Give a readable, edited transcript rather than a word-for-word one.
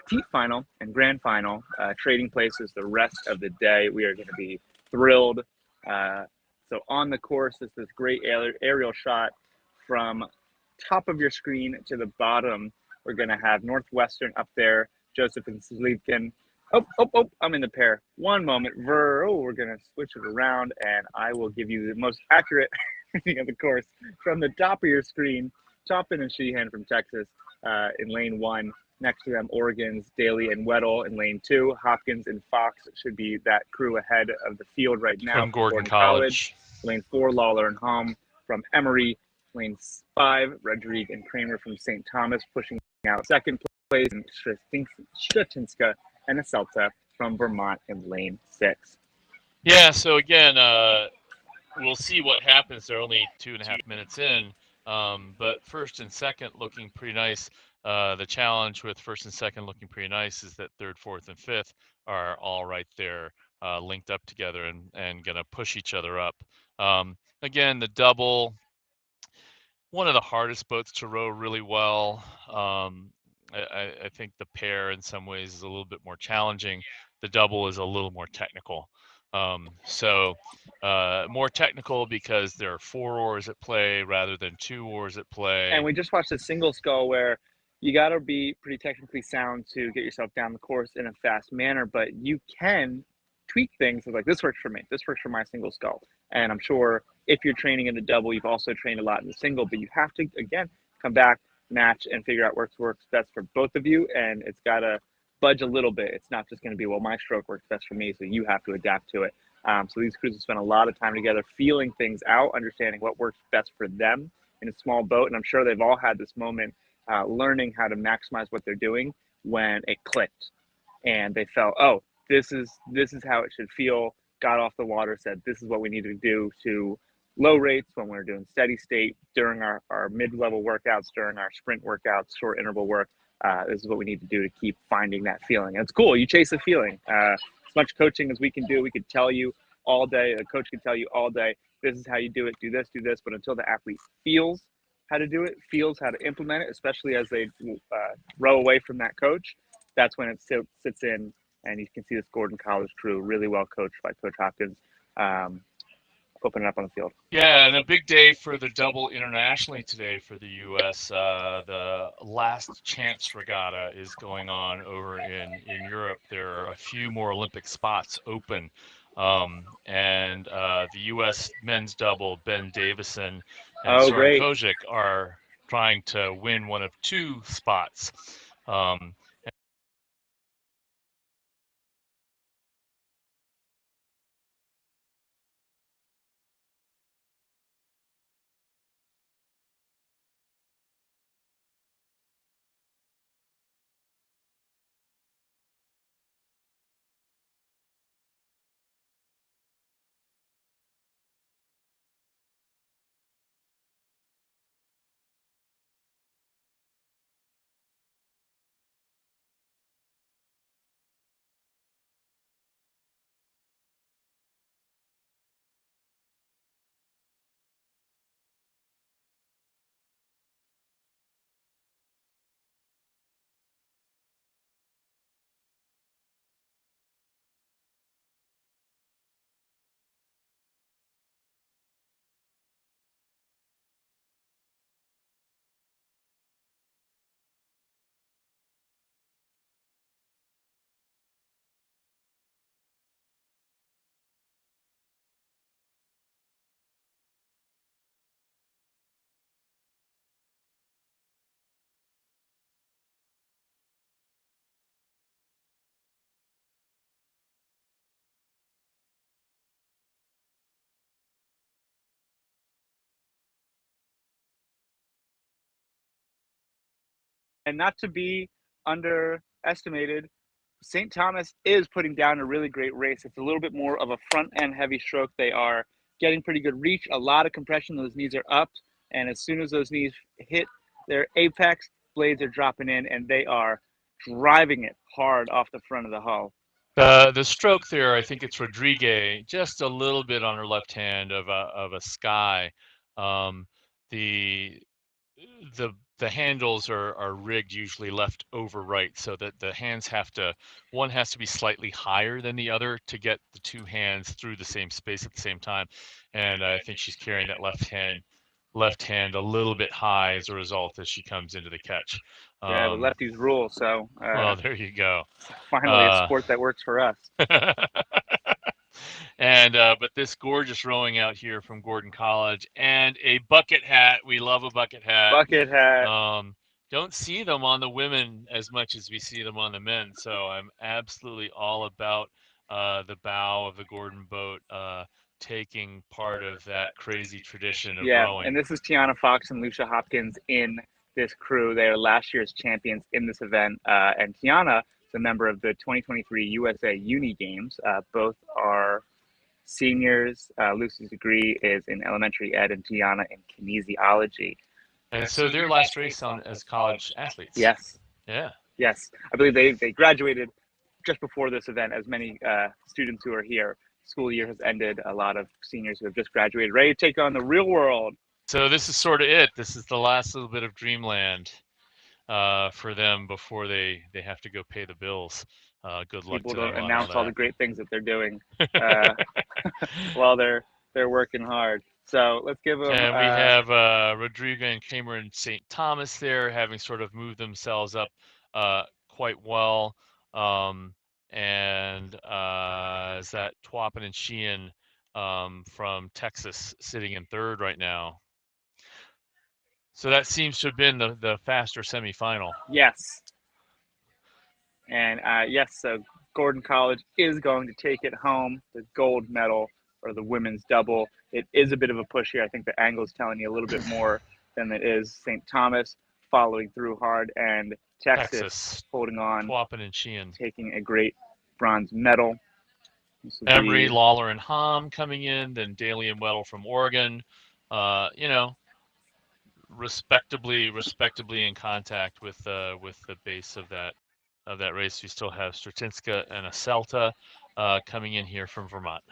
petite final and grand final, trading places the rest of the day. We are going to be thrilled. So on the course is this great aerial shot from top of your screen to the bottom. We're going to have Northwestern up there, Joseph and Slivkin. Oh, I'm in the pair. One moment. We're going to switch it around, and I will give you the most accurate reading of the course from the top of your screen. Toppin and Sheehan from Texas in lane 1. Next to them, Oregon's Daly and Weddle in lane 2. Hopkins and Fox should be that crew ahead of the field right now. From Gordon College. Lane 4, Lawler and Hom from Emory. Lane 5, Rodrigue and Kramer from St. Thomas pushing out second place. And Shatinska and Aselta from Vermont in lane 6. Yeah, so again, we'll see what happens. They're only 2.5 minutes in, but first and second looking pretty nice. The challenge with first and second looking pretty nice is that third, fourth, and fifth are all right there, linked up together and going to push each other up. Again, the double, one of the hardest boats to row really well. I think the pair in some ways is a little bit more challenging. The double is a little more technical. More technical because there are 4 oars at play rather than 2 oars at play. And we just watched a single scull where you got to be pretty technically sound to get yourself down the course in a fast manner, but you can tweak things like, this works for me, this works for my single scull. And I'm sure if you're training in the double, you've also trained a lot in the single, but you have to, again, come back, match, and figure out what works best for both of you. And it's got to budge a little bit. It's not just going to be, well, my stroke works best for me, so you have to adapt to it. So these crews have spent a lot of time together feeling things out, understanding what works best for them in a small boat. And I'm sure they've all had this moment learning how to maximize what they're doing when it clicked. And they felt, oh, this is how it should feel. Got off the water, said, this is what we need to do to low rates when we're doing steady state, during our mid-level workouts, during our sprint workouts, short interval work. This is what we need to do to keep finding that feeling. And it's cool. You chase a feeling. As much coaching as we can do, we could tell you all day. A coach can tell you all day, this is how you do it, do this. But until the athlete feels how to do it, feels how to implement it, especially as they row away from that coach, that's when it sits in. And you can see this Gordon College crew really well coached by Coach Hopkins, opening up on the field. Yeah, and a big day for the double internationally today for the U.S. The last chance regatta is going on over in Europe. There are a few more Olympic spots open. And the U.S. men's double, Ben Davison and Soren Kojic, are trying to win one of 2 spots. And not to be underestimated, St. Thomas is putting down a really great race. It's a little bit more of a front end heavy stroke. They are getting pretty good reach, a lot of compression. Those knees are up. And as soon as those knees hit their apex, blades are dropping in, and they are driving it hard off the front of the hull. The stroke there, I think it's Rodrigue, just a little bit on her left hand of a sky. The the handles are rigged usually left over right, so that the hands have to, one has to be slightly higher than the other to get the two hands through the same space at the same time. And I think she's carrying that left hand a little bit high as a result as she comes into the catch. Yeah, the lefties rule. So Well, there you go. finally, a sport that works for us. And but this gorgeous rowing out here from Gordon College, and a bucket hat. We love a bucket hat. Bucket hat. Don't see them on the women as much as we see them on the men. So I'm absolutely all about the bow of the Gordon boat taking part of that crazy tradition of rowing. And this is Tiana Fox and Lucia Hopkins in this crew. They are last year's champions in this event. And Tiana is a member of the 2023 USA Uni Games. Both are seniors. Lucy's degree is in elementary ed and Tiana in kinesiology. And so their last race on as college athletes. Yes. Yeah. Yes. I believe they graduated just before this event, as many students who are here. School year has ended. A lot of seniors who have just graduated, ready to take on the real world. So this is sort of it. This is the last little bit of dreamland for them before they have to go pay the bills. Good luck People to them. People don't announce all the great things that they're doing while they're working hard. So let's give them. And we have Rodrigo and Kramer and St. Thomas there, having sort of moved themselves up quite well. And is that Twapin and Sheehan from Texas sitting in third right now. So that seems to have been the faster semifinal. Yes. And yes, so Gordon College is going to take it home, the gold medal or the women's double. It is a bit of a push here. I think the angle is telling you a little bit more than it is. St. Thomas following through hard, and Texas holding on, Twapin and Sheehan taking a great bronze medal. Emery, Lawler, and Hom coming in, then Daly and Weddle from Oregon. Respectably in contact with the base of that race. We still have Stratinska and Aselta coming in here from Vermont.